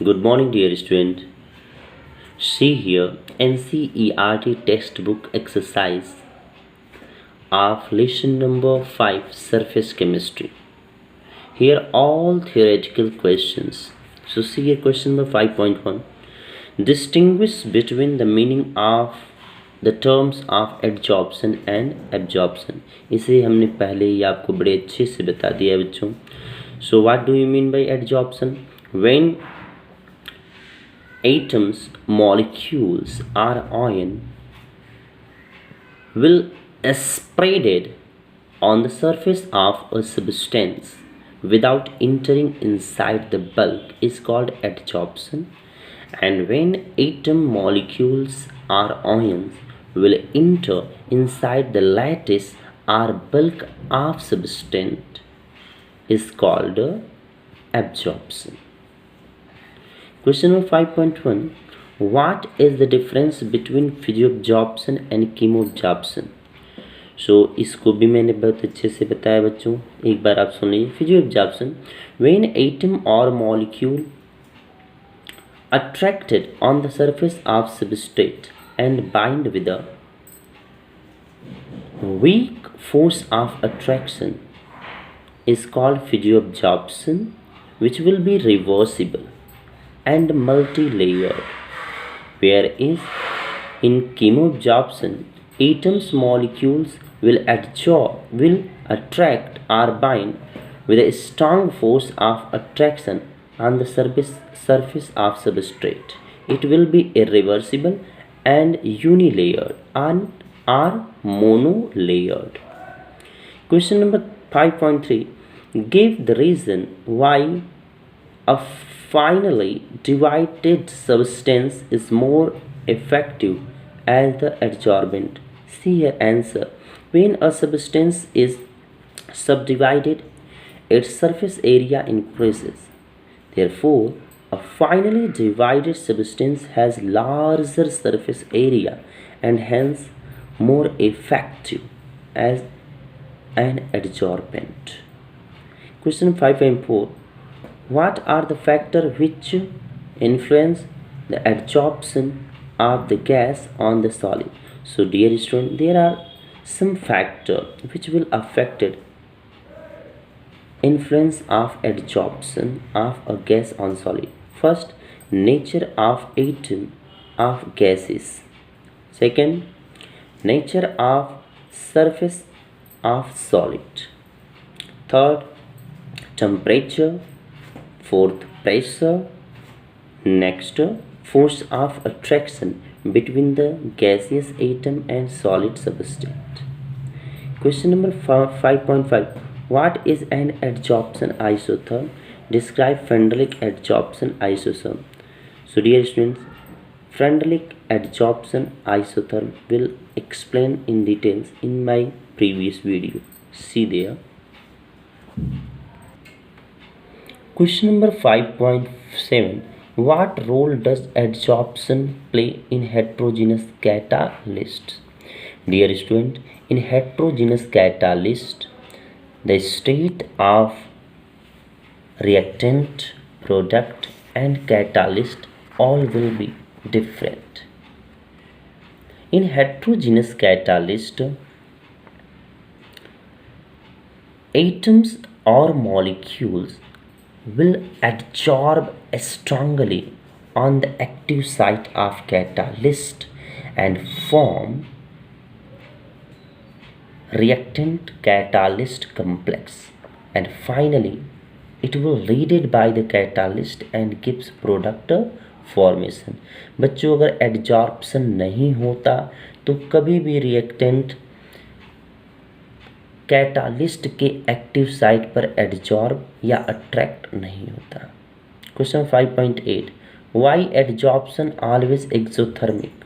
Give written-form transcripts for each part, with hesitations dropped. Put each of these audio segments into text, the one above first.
Good morning, dear student. See here NCERT textbook exercise of lesson number 5 Surface Chemistry. Here all theoretical questions. So see here question number 5.1. Distinguish between the meaning of the terms of adsorption and absorption. इसे हमने पहले ही आपको बड़े अच्छे से बता दिया बच्चों. So what do you mean by adsorption? When atoms, molecules or ion will spread on the surface of a substance without entering inside the bulk is called adsorption, and when atom, molecules or ions will enter inside the lattice or bulk of substance is called absorption. Question number 5.1. What is the difference between physioabsorption and chemoabsorption? So इसको भी मैंने बहुत अच्छे से बताया बच्चों, एक बार आप सुन लीजिए. Physioabsorption, when atom or molecule attracted on the surface of substrate and bind with a weak force of attraction is called physioabsorption, which will be reversible and multi-layered, whereas in chemoabsorption, atoms, molecules will attract or bind with a strong force of attraction on the surface of substrate. It will be irreversible and unilayered or monolayered. Question number 5.3. Give the reason why a finally divided substance is more effective as the adsorbent. See here answer. When a substance is subdivided, its surface area increases. Therefore, a finally divided substance has larger surface area and hence more effective as an adsorbent. Question 5.4. What are the factors which influence the adsorption of the gas on the solid? So dear student, there are some factors which will affect influence of adsorption of a gas on solid. First, nature of atom of gases. Second, nature of surface of solid. Third, temperature. Fourth, pressure. Next, force of attraction between the gaseous atom and solid substrate. Question number 5.5. What is an adsorption isotherm? Describe Frenderlich adsorption isotherm. So dear students, Frenderlich adsorption isotherm will explain in details in my previous video. See there. Question number 5.7. What role does adsorption play in heterogeneous catalysts? Dear student, in heterogeneous catalyst, the state of reactant, product and catalyst all will be different. In heterogeneous catalyst, atoms or molecules will adsorb strongly on the active site of catalyst and form reactant catalyst complex, and finally it will read by the catalyst and gives product formation. बच्चों अगर adsorption नहीं होता तो कभी भी reactant catalyst के active site पर adsorb या अट्रैक्ट नहीं होता. Question 5.8. Why adsorption always exothermic?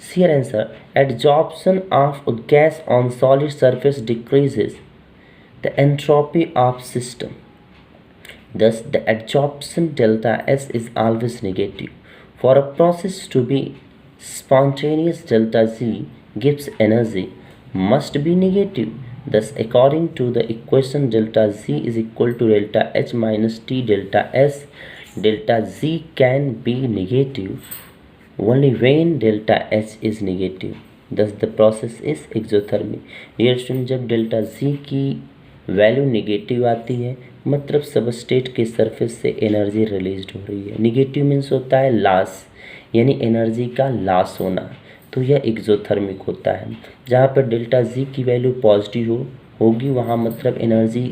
Here answer. Adsorption of gas on solid surface decreases the entropy of system. Thus, the adsorption delta S is always negative. For a process to be spontaneous, delta Z gives energy must be negative. Thus, according to the equation delta Z is equal to delta H minus T delta S, delta Z can be negative only when delta H is negative. Thus the process is exothermic. Dear student, जब delta Z की value negative आती है मतलब substrate के surface से energy release हो रही है। नेगेटिव मीन्स होता है लॉस, यानी एनर्जी का लॉस होना, तो यह एक्सोथर्मिक होता है। जहाँ पर डेल्टा जी की वैल्यू पॉजिटिव होगी वहाँ मतलब एनर्जी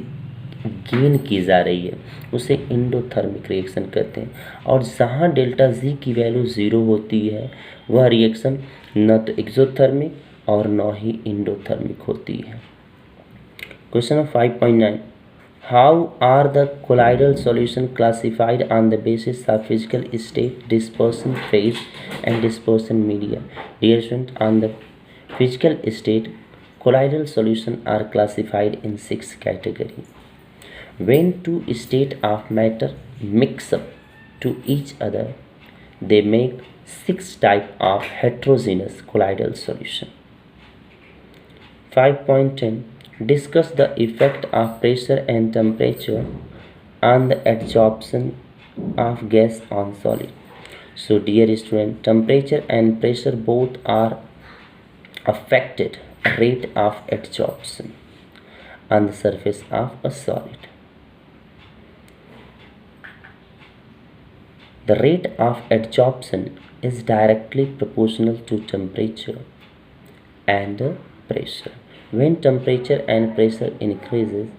गेन की जा रही है, उसे इंडोथर्मिक रिएक्शन कहते हैं। और जहाँ डेल्टा जी की वैल्यू ज़ीरो होती है वह रिएक्शन न तो एक्सोथर्मिक और न ही इंडोथर्मिक होती है। Question 5.9, how are the colloidal solution classified on the basis of physical state, dispersion phase and dispersion media? Dear student, on the physical state, colloidal solutions are classified in 6 categories. When two states of matter mix up to each other, they make 6 types of heterogeneous colloidal solution. 5.10, discuss the effect of pressure and temperature on the adsorption of gas on solid. So dear student, temperature and pressure both are affected rate of adsorption on the surface of a solid. The rate of adsorption is directly proportional to temperature and pressure. When temperature and pressure increases,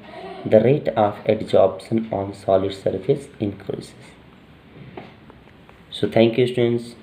the rate of adsorption on solid surface increases. So thank you students.